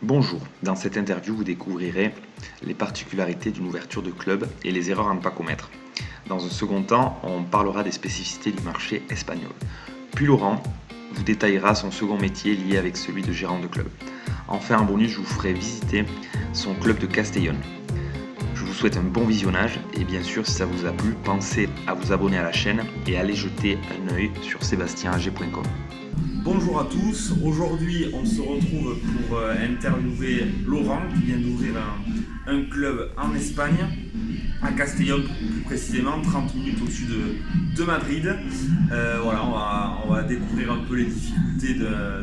Bonjour, dans cette interview vous découvrirez les particularités d'une ouverture de club et les erreurs à ne pas commettre. Dans un second temps, on parlera des spécificités du marché espagnol. Puis Laurent vous détaillera son second métier lié avec celui de gérant de club. Enfin en bonus, je vous ferai visiter son club de Castellón. Je vous souhaite un bon visionnage et bien sûr si ça vous a plu, pensez à vous abonner à la chaîne et allez jeter un œil sur sebastienag.com. Bonjour à tous, aujourd'hui on se retrouve pour interviewer Laurent qui vient d'ouvrir un club en Espagne, à Castellón plus précisément, 30 minutes au-dessus de Madrid. On va découvrir un peu les difficultés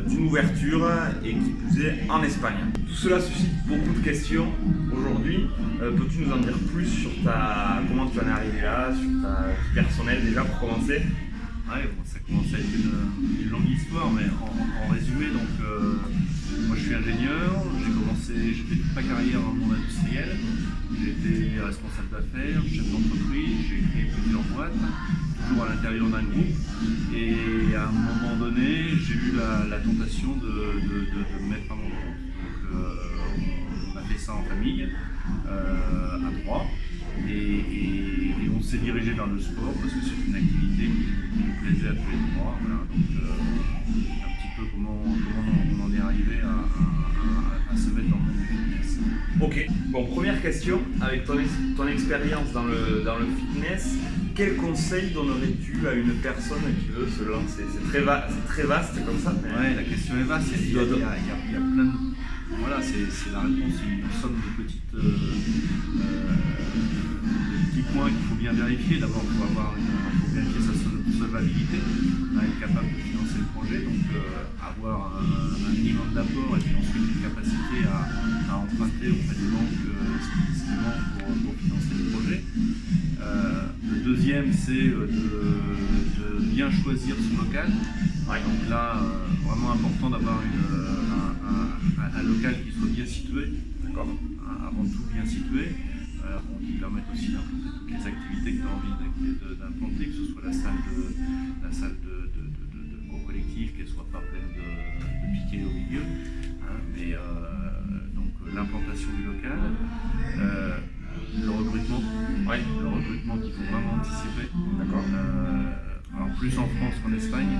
d'une ouverture et qui plus est en Espagne. Tout cela suscite beaucoup de questions aujourd'hui. Peux-tu nous en dire plus sur comment tu en es arrivé là, sur ta vie personnelle déjà pour commencer? Ouais, bon, ça commence à être une longue histoire, mais en résumé, moi je suis ingénieur, j'ai fait toute ma carrière dans le monde industriel, j'ai été responsable d'affaires, chef d'entreprise, j'ai créé plusieurs boîtes, toujours à l'intérieur d'un groupe, et à un moment donné, j'ai eu la tentation de me mettre à mon compte. Donc on a fait ça en famille, à trois. Et on s'est dirigé vers le sport parce que c'est une activité qui nous plaisait à tous les trois. Voilà. Donc un petit peu comment on en est arrivé à se mettre dans le monde du fitness. Ok, bon, première question, avec ton expérience dans le fitness, quel conseil donnerais-tu à une personne qui veut se lancer? C'est très vaste comme ça. Mais... Ouais, la question est vaste, il y a plein de... Voilà, c'est la réponse, c'est une somme de petits points qu'il faut bien vérifier. D'abord, il faut vérifier sa solvabilité, être capable de financer le projet, donc avoir un minimum d'apport et puis ensuite une capacité à emprunter auprès des banques spécifiquement pour financer le projet. Le deuxième, c'est de bien choisir son local. Donc là, vraiment important d'avoir un local qui soit bien situé, d'accord, avant tout bien situé, qui permette aussi d'implanter toutes les activités que tu as envie d'implanter, que ce soit la salle de cours collectif, qu'elle ne soit pas pleine de piquets au milieu, mais donc l'implantation du local, le recrutement qu'il faut vraiment anticiper. D'accord. Alors plus en France qu'en Espagne,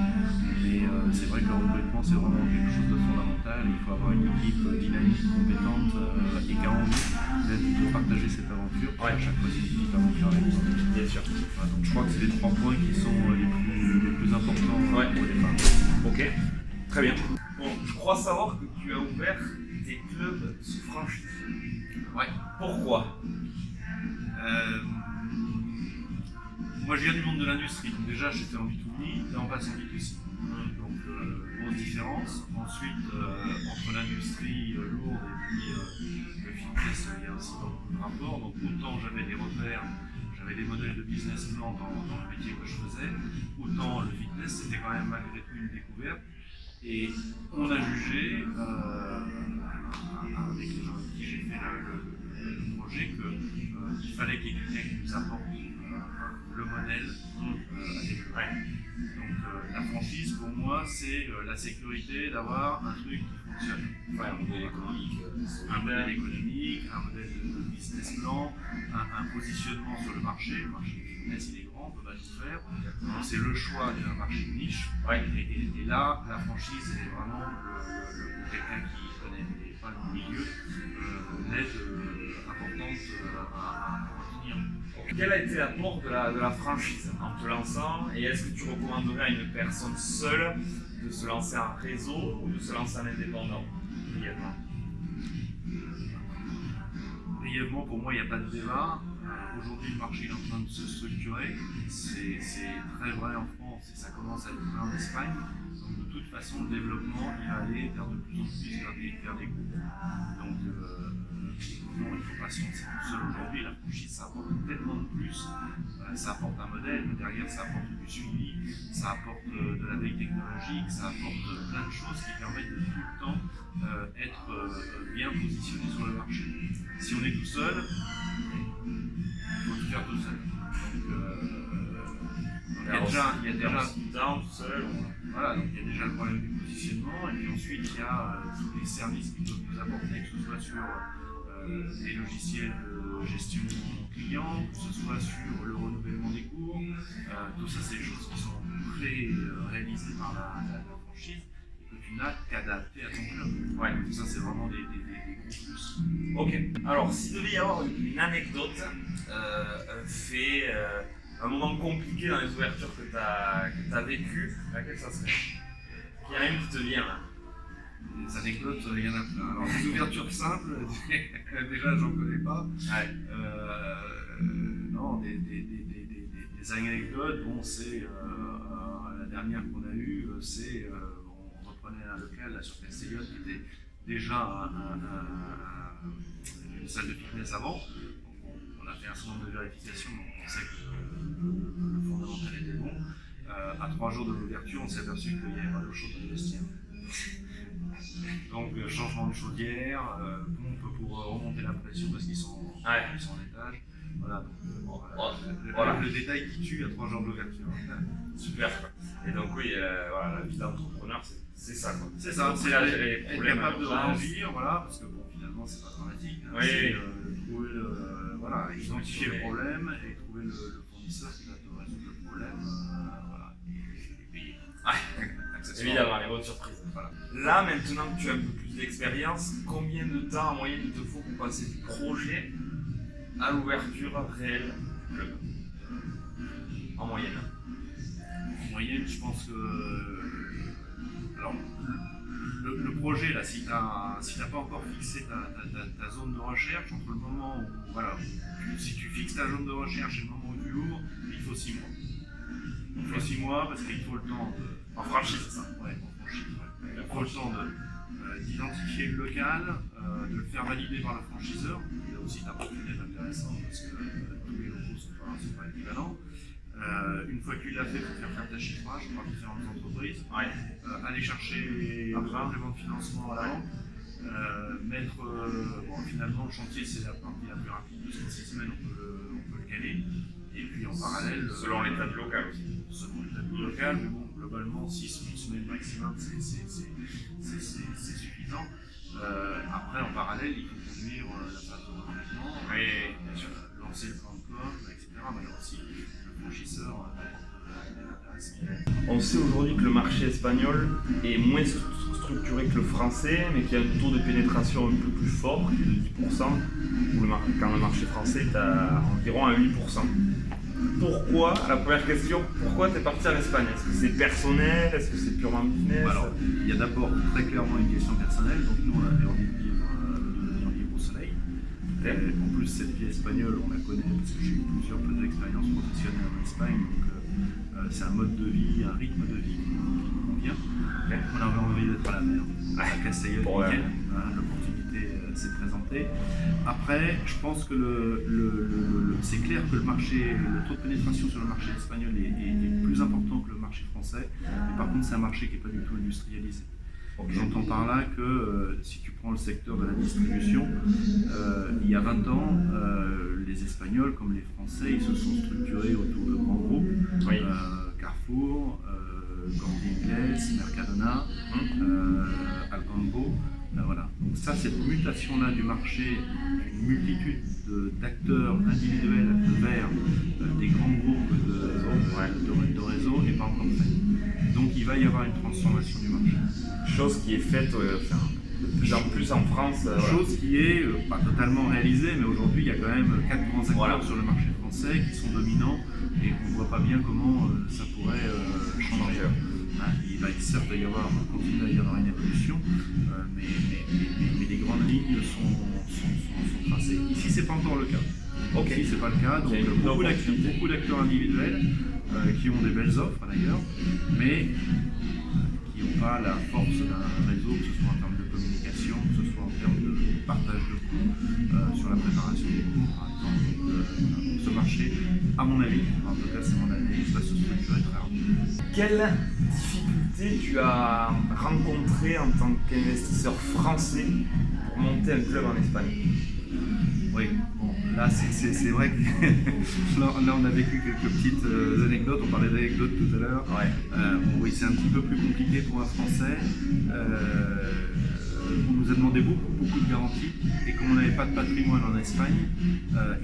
mais c'est vrai que le recrutement c'est vraiment quelque chose de fondamental. Il faut avoir une équipe dynamique, compétente et qui a envie de partager cette aventure. À chaque fois c'est une petite aventure avec nous. Bien sûr. Donc je crois que c'est les 3 points qui sont les plus importants au départ. Ok, très bien. Bon, je crois savoir que tu as ouvert des clubs sous franchise. Ouais. Pourquoi? Moi je viens du monde de l'industrie, donc déjà j'étais en B2B et en passe en B2C. Donc grosse différence. Ensuite, entre l'industrie lourde et puis le fitness, il y a aussi beaucoup de rapports. Donc autant j'avais des repères, j'avais des modèles de business plan dans le métier que je faisais, autant le fitness c'était quand même malgré tout une découverte. Et on a jugé, avec les gens avec qui j'ai fait le projet, qu'il fallait qu'il y ait quelqu'un qui nous apporte le modèle à développer. Donc la franchise pour moi c'est la sécurité d'avoir un truc qui fonctionne. Un modèle économique. Un modèle économique, un modèle de business plan, un positionnement sur le marché. Le marché du fitness il est grand, on ne peut pas tout faire. Donc c'est le choix d'un marché de niche. Et là, la franchise est vraiment pour quelqu'un qui connaît pas le milieu, l'aide importante à retenir. Quel a été l'apport de la franchise en te lançant et est-ce que tu recommanderais à une personne seule de se lancer en réseau ou de se lancer en indépendant? Brièvement, pour moi, il n'y a pas de débat. Aujourd'hui, le marché est en train de se structurer. C'est très vrai en France et ça commence à être vrai en Espagne. Donc, de toute façon, le développement, il va aller vers de plus en plus vers des groupes. Donc, non, il ne faut pas se lancer tout seul aujourd'hui. La franchise, ça apporte tellement de plus. Ça apporte un modèle, mais derrière, ça apporte du suivi, ça apporte de la veille technologique, ça apporte plein de choses qui permettent de tout le temps être bien positionné sur le marché. Si on est tout seul, il faut tout faire tout seul. Donc, il y a déjà tout seul. voilà, donc il y a déjà le problème du positionnement, et puis ensuite, il y a tous les services qu'ils peuvent nous apporter, que ce soit sur des logiciels de gestion client, que ce soit sur le renouvellement des cours. Tout ça, c'est des choses qui sont réalisées par la franchise et que tu n'as qu'adapté à ton club. Ouais. Tout ça, c'est vraiment des gros plus. Ok. Alors, s'il devait y avoir une anecdote, un fait, un moment compliqué dans les ouvertures que tu as vécu, laquelle ça serait? Il y en a une qui te vient là. Les anecdotes, il y en a plein. Alors, les ouvertures simples, déjà, j'en connais pas. Ouais. Non, des anecdotes, bon, c'est la dernière qu'on a eue, c'est on reprenait un local là, sur Castellón qui était déjà une salle de fitness avant. Donc, on a fait un certain nombre de vérifications, donc on sait que le fondamental était bon. À 3 jours de l'ouverture, on s'est aperçu qu'il n'y avait pas d'eau chaude dans le vestiaire. Donc changement de chaudière, pompe pour remonter la pression parce qu'ils sont en étage. Voilà, donc, voilà. Le détail qui tue à 3 jours de l'ouverture. Super. Et donc oui, voilà, la vie d'entrepreneur, c'est ça quoi. C'est ça, c'est être capable de réagir, voilà, parce que bon, finalement c'est pas dramatique. Hein, oui. C'est trouver voilà, identifier le problème et trouver le fournisseur qui va te résoudre le problème, voilà, et payer. Évidemment, les bonnes surprises. Voilà. Là, maintenant que tu as un peu plus d'expérience, combien de temps en moyenne il te faut pour passer du projet à l'ouverture réelle du club? En moyenne. En moyenne, je pense que. Alors, le projet, là, si tu n'as pas encore fixé ta zone de recherche, entre le moment où. Voilà, si tu fixes ta zone de recherche et le moment où tu ouvres, il faut 6 mois. Il faut 6 mois parce qu'il faut le temps de. En franchise, c'est ça? Ouais, en franchise. Ouais. Il faut le temps d'identifier le local, de le faire valider par le franchiseur. Là aussi, tu as pas de intéressant parce que tous les locaux ne sont pas équivalents. Une fois que tu l'as fait, il faut faire ta chiffrage par différentes entreprises. Ouais. Aller chercher un complément de financement à l'avant. Mettre. Bon, finalement, le chantier, c'est la partie la plus rapide parce qu'en 6 semaines, on peut le caler. Et puis en parallèle. Selon l'état du local aussi. Selon l'état du local, mais bon, globalement, 6 semaines maximum, c'est suffisant. Après, en parallèle, il faut conduire la phase de recrutement, lancer le plan de com, etc. Mais là aussi, le franchisseur on sait aujourd'hui que le marché espagnol est moins structuré que le français, mais qu'il y a un taux de pénétration un peu plus fort, qui est de 10%, quand le marché français est environ à 8%. Pourquoi, la première question, pourquoi tu es parti en Espagne? Est-ce que c'est personnel? Est-ce que c'est purement business? Alors, il y a d'abord très clairement une question personnelle. Donc nous, on avait envie de vivre au soleil. En plus, cette vie espagnole, on la connaît parce que j'ai eu plusieurs expériences professionnelles en Espagne. Donc c'est un mode de vie, un rythme de vie qui nous convient. On avait envie d'être à la mer, à Castellón, l'opportunité s'est présentée. Après, je pense que c'est clair que le taux de pénétration sur le marché espagnol est plus important que le marché français. Mais par contre, c'est un marché qui n'est pas du tout industrialisé. J'entends par là que si tu prends le secteur de la distribution, il y a 20 ans, les Espagnols comme les Français, ils se sont structurés autour de grands groupes, Carrefour, Corte Inglés, Mercadona, Alcampo. Voilà. Donc ça, cette mutation-là du marché, une multitude d'acteurs individuels vers des grands groupes de réseau n'est pas encore faite. Donc il va y avoir une transformation du marché. Chose qui est faite de plus en plus en France. Chose qui est pas totalement réalisée, mais aujourd'hui il y a quand même 4 grands acteurs sur le marché français qui sont dominants et on ne voit pas bien comment ça pourrait changer. Il va certes continuer à y avoir une évolution, mais les grandes lignes sont tracées. Ici, c'est pas encore le cas. Ici, c'est pas le cas. Donc, beaucoup d'acteurs individuels qui ont des belles offres d'ailleurs, mais qui n'ont pas la force d'un réseau, que ce soit en termes de communication, que ce soit en termes de partage de coûts sur la préparation des cours, par exemple. Donc, ce marché, à mon avis, en tout cas, c'est mon avis, va se structurer très rapidement. Quelles difficultés tu as rencontrées en tant qu'investisseur français pour monter un club en Espagne? Oui, bon, Là, c'est vrai que là, on a vécu quelques petites anecdotes. On parlait d'anecdotes tout à l'heure. Bon, oui, c'est un petit peu plus compliqué pour un Français. On nous a demandé beaucoup de garanties. Et comme on n'avait pas de patrimoine en Espagne,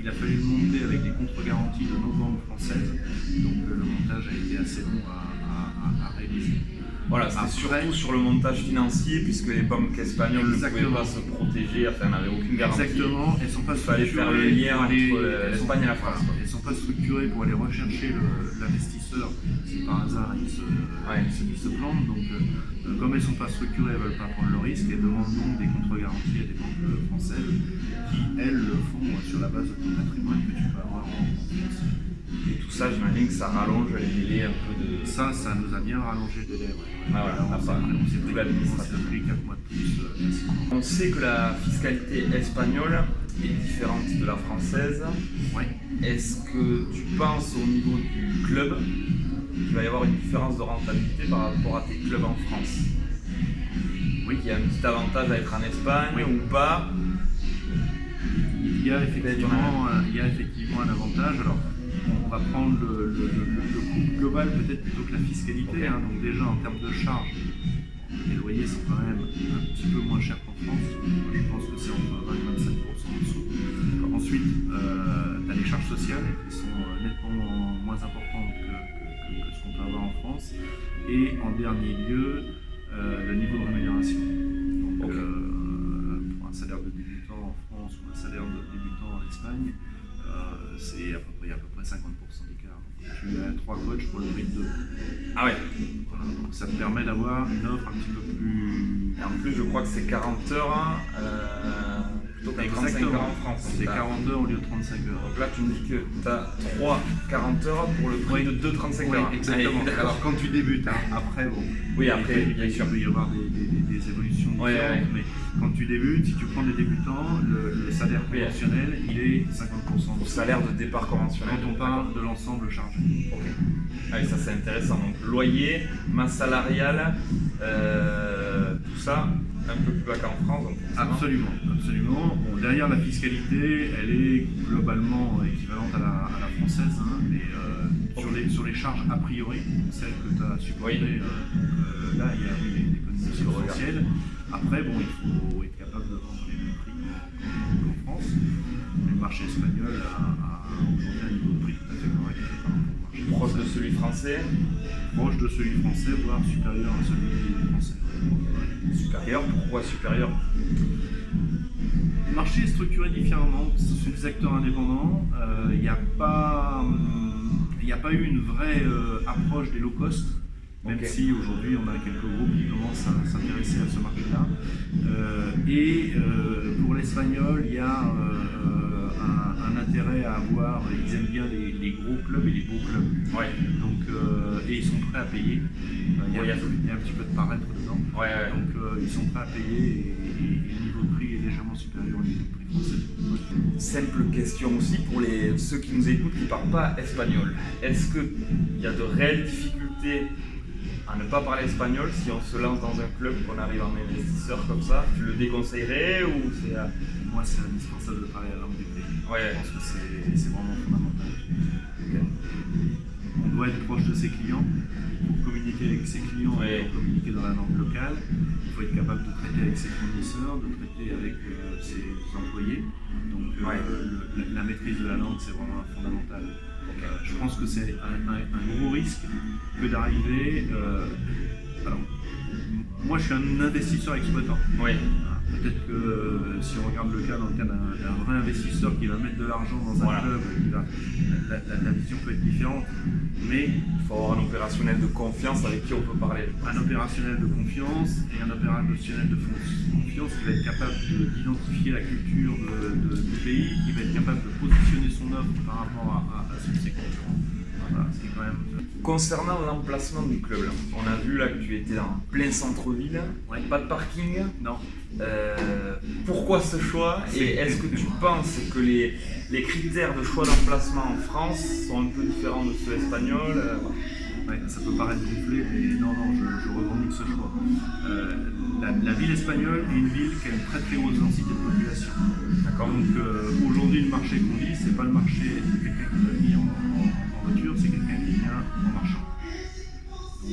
il a fallu le monter avec des contre-garanties de nos banques françaises. Donc le montage a été assez long à réaliser. Voilà, c'était surtout sur le montage financier, puisque les banques espagnoles ne pouvaient pas se protéger, enfin n'avaient aucune garantie. Exactement, elles sont pas Il fallait faire le lien entre l'Espagne et la France. Elles ne sont pas structurées pour aller rechercher l'investisseur si par hasard il se plante. Donc, comme elles ne sont pas structurées, elles ne veulent pas prendre le risque et demandent donc des contre-garanties à des banques françaises qui, elles, le font sur la base de ton patrimoine que tu peux avoir en France. Et tout ça, j'imagine que ça rallonge les délais un peu de... Ça nous a bien rallongé le délai. Voilà, on s'est pris 4 mois de plus. On sait que la fiscalité espagnole est différente de la française. Est-ce que tu penses au niveau du club qu'il va y avoir une différence de rentabilité par rapport à tes clubs en France? Oui, qu'il y a un petit avantage à être en Espagne ou pas? Il y a effectivement un avantage. Alors, on va prendre le coût global peut-être plutôt que la fiscalité. Donc déjà en termes de charges, les loyers sont quand même un petit peu moins chers qu'en France. Moi, je pense que c'est entre 20 et 25% en dessous. Ensuite, tu as les charges sociales qui sont nettement moins importantes que ce qu'on peut avoir en France. Et en dernier lieu, le niveau de rémunération. Donc, pour un salaire de débutant en France ou un salaire de débutant en Espagne, c'est à peu près 50% d'écart. Tu as 3 coachs pour le prix de 2. Ah ouais. Voilà, donc ça te permet d'avoir une offre un petit peu plus... Et en plus, je crois que c'est 40 heures plutôt que 35 heures en France. C'est 40 heures au lieu de 35 heures. Donc là, tu me dis que tu as 3 40 heures pour le prix de 2 35 heures. Exactement. Alors quand tu débutes, après, bon... Oui, après, bien sûr. Il peut y avoir des évolutions différentes, mais quand tu débutes, si tu prends des débutants, le salaire conventionnel, il est 50%. Le salaire de départ conventionnel. Quand on parle de l'ensemble chargé. Ok. Allez, ça c'est intéressant. Donc loyer, masse salariale, tout ça, un peu plus bas qu'en France. Donc, absolument. Bon, derrière la fiscalité, elle est globalement équivalente à la française, mais sur les charges a priori, celles que tu as supportées, là il y a des économies substantielles. Après, bon, il faut être capable de vendre les mêmes prix qu'en France. Le marché espagnol a aujourd'hui un niveau de prix tout à fait correct par rapport au marché proche de celui français. Proche de celui français, voire supérieur à celui français. Supérieur, pourquoi supérieur? Le marché est structuré différemment, ce sont des acteurs indépendants, il n'y a pas eu une vraie approche des low cost, même si aujourd'hui on a quelques groupes qui commencent à s'intéresser à ce marché-là. Et pour l'espagnol, il y a un intérêt à avoir, ils aiment bien les gros clubs et les beaux clubs. Donc, et ils sont prêts à payer. Il y a un petit peu de paraître dedans. Donc ils sont prêts à payer et le niveau de prix est légèrement supérieur au niveau de prix français. Simple question aussi pour ceux qui nous écoutent qui ne parlent pas espagnol. Est-ce qu'il y a de réelles difficultés à ne pas parler espagnol si on se lance dans un club, qu'on arrive en investisseur comme ça? Tu le déconseillerais ou c'est... Moi, c'est indispensable de parler la langue du pays. Je pense que c'est vraiment fondamental. On doit être proche de ses clients. Pour communiquer avec ses clients, et pour communiquer dans la langue locale, il faut être capable de traiter avec ses fournisseurs, de traiter avec ses employés. Donc la maîtrise de la langue, c'est vraiment fondamental. Je pense que c'est un gros risque que d'arriver... alors, moi, je suis un investisseur exploitant. Peut-être que si on regarde le cas dans le cas d'un vrai investisseur qui va mettre de l'argent dans un club, la vision peut être différente. Mais il faut avoir un opérationnel de confiance avec qui on peut parler. Un opérationnel de confiance et un opérationnel de confiance qui va être capable d'identifier la culture du pays, qui va être capable de positionner son offre par rapport à ceux de ses concurrents. Voilà, c'est quand même... Concernant l'emplacement du club, là, on a vu là que tu étais en plein centre-ville, pas de parking. Non. Pourquoi ce choix? Et est-ce que tu penses que les critères de choix d'emplacement en France sont un peu différents de ceux espagnols? Ça peut paraître gonflé, mais non, je revendique ce choix. la ville espagnole est une ville qui a une très très grosse densité de population. D'accord. Donc aujourd'hui, le marché qu'on vit, c'est pas le marché de quelqu'un qui va venir en voiture, c'est quelqu'un qui vient en marchant. Donc,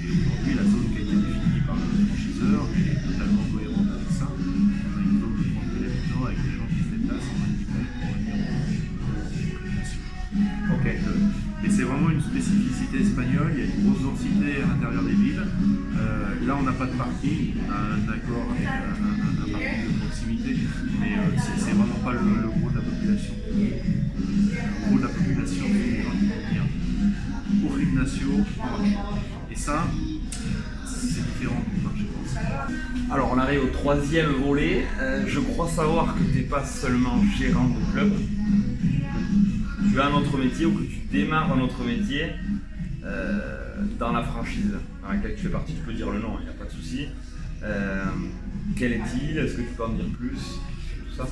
et aujourd'hui, la zone qui a été définie par le franchiseur est totalement cohérente avec ça. On a une zone de 30 000 habitants avec des gens qui se déplacent en individuel pour venir en Ok. Et c'est vraiment une spécificité espagnole, il y a une grosse densité à l'intérieur des villes. Là, on n'a pas de parking, on a un accord avec un parking de proximité, mais c'est vraiment pas le gros de la population. Le gros de la population, c'est des gens qui vont venir au gymnasio en marchant. Et ça, c'est différent du marché français. Alors on arrive au troisième volet. Je crois savoir que tu n'es pas seulement gérant de club. Tu as un autre métier ou que tu démarres un autre métier dans la franchise dans laquelle tu fais partie. Tu peux dire le nom, il n'y a pas de souci. Quel est-il? Est-ce que tu peux en dire plus? Tout ça.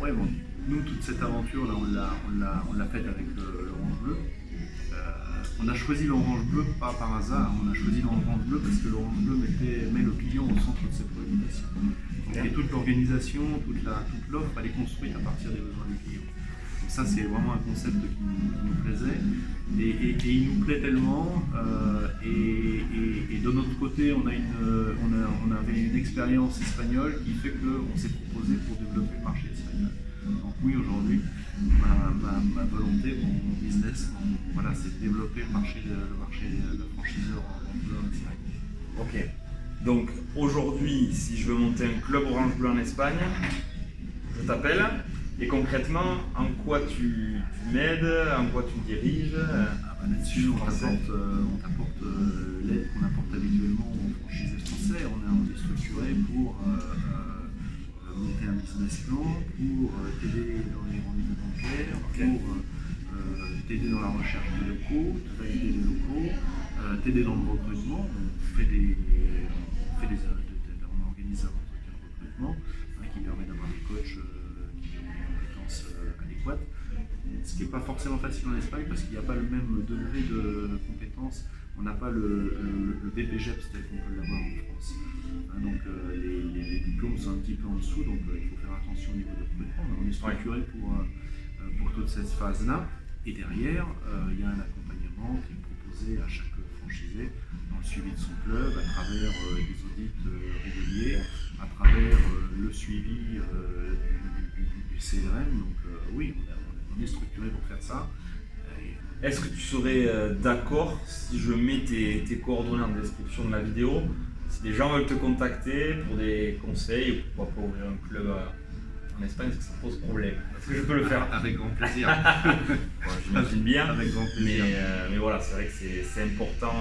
Ouais, bon, nous, toute cette aventure, là, on l'a faite avec l'Orange Bleu. On a choisi l'Orange Bleu pas par hasard, on a choisi l'Orange Bleu parce que l'Orange Bleu met le client au centre de ses préoccupations. Donc, et toute l'organisation, toute l'offre, elle est construite à partir des besoins du client. Donc ça, c'est vraiment un concept qui nous plaisait et il nous plaît tellement. Et de notre côté, on avait une expérience espagnole qui fait qu'on s'est proposé pour développer le marché espagnol. Donc oui, aujourd'hui, ma volonté, mon business, voilà, c'est de développer le marché de franchiseur en Espagne. Ok. Donc aujourd'hui, si je veux monter un club Orange Bleu en Espagne, je t'appelle. Et concrètement, en quoi tu m'aides, en quoi tu me diriges? Là-dessus, on t'apporte l'aide qu'on apporte habituellement aux franchisés français. On est structuré pour monter un business plan, pour t'aider dans les rendez-vous bancaires, pour t'aider dans la recherche de locaux, te valider les locaux, t'aider dans le recrutement. On organise un entretien de recrutement qui permet d'avoir des coachs qui ont des compétences adéquates. Ce qui n'est pas forcément facile en Espagne parce qu'il n'y a pas le même degré de compétences. On n'a pas le BPGEPS tel qu'on peut l'avoir en France. Donc les diplômes sont un petit peu en dessous, donc il faut faire attention au niveau de recrutement. Mais on est structuré pour toute cette phase-là. Et derrière, il y a un accompagnement qui est proposé à chaque franchisé dans le suivi de son club, à travers des audits réguliers, à travers le suivi du CRM. Donc oui, on est structuré pour faire ça. Est-ce que tu serais d'accord si je mets tes coordonnées en description de la vidéo? Si des gens veulent te contacter pour des conseils ou pourquoi pas ouvrir un club en Espagne, est-ce que ça pose problème? Est-ce que je peux le faire? Avec grand plaisir. Bon, j'imagine bien, Avec grand plaisir. mais voilà, c'est vrai que c'est important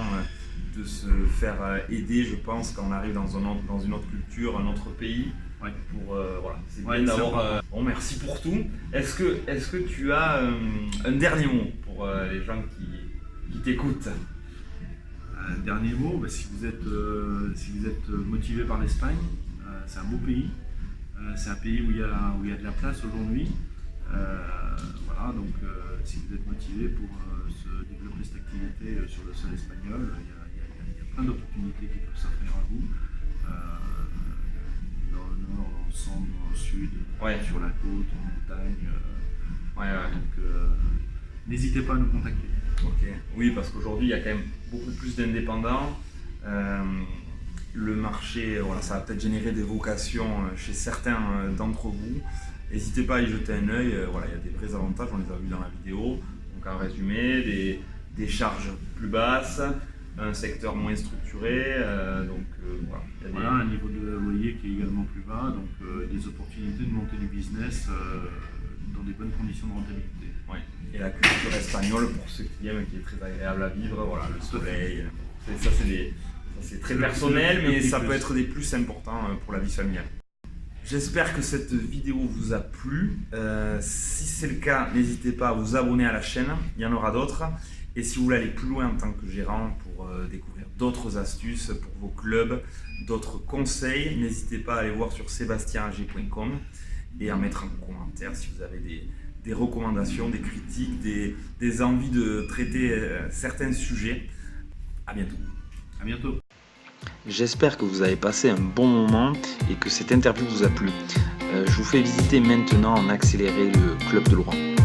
de se faire aider, je pense, quand on arrive dans une autre culture, un autre pays. Ouais. Voilà, c'est bien d'avoir. Bon, merci pour tout. Est-ce que tu as un dernier mot pour les gens qui t'écoutent? Un dernier mot, si vous êtes motivé par l'Espagne, c'est un beau pays. C'est un pays où il y a de la place aujourd'hui. Voilà, donc si vous êtes motivé pour se développer cette activité sur le sol espagnol, il y a plein d'opportunités qui peuvent s'offrir à vous. Dans le nord, dans le centre, dans le sud, sur la côte, en montagne. Donc n'hésitez pas à nous contacter. Ok. Oui, parce qu'aujourd'hui il y a quand même beaucoup plus d'indépendants. Le marché, voilà, ça va peut-être générer des vocations chez certains d'entre vous. N'hésitez pas à y jeter un œil. Voilà, il y a des vrais avantages, on les a vus dans la vidéo. Donc en résumé, des charges plus basses, un secteur moins structuré. Voilà, un niveau de loyer qui est également plus bas, donc des opportunités de monter du business dans des bonnes conditions de rentabilité. Ouais. Et la culture espagnole, pour ceux qui aiment, qui est très agréable à vivre, voilà, le soleil. Ça c'est très personnel, mais ça peut être des plus importants pour la vie familiale. J'espère que cette vidéo vous a plu. Si c'est le cas, n'hésitez pas à vous abonner à la chaîne, il y en aura d'autres. Et si vous voulez aller plus loin en tant que gérant pour découvrir d'autres astuces pour vos clubs, d'autres conseils, n'hésitez pas à aller voir sur sebastianag.com et à mettre en commentaire si vous avez des recommandations, des critiques, des envies de traiter certains sujets. À bientôt. À bientôt. J'espère que vous avez passé un bon moment et que cette interview vous a plu. Je vous fais visiter maintenant en accéléré le club de Laurent.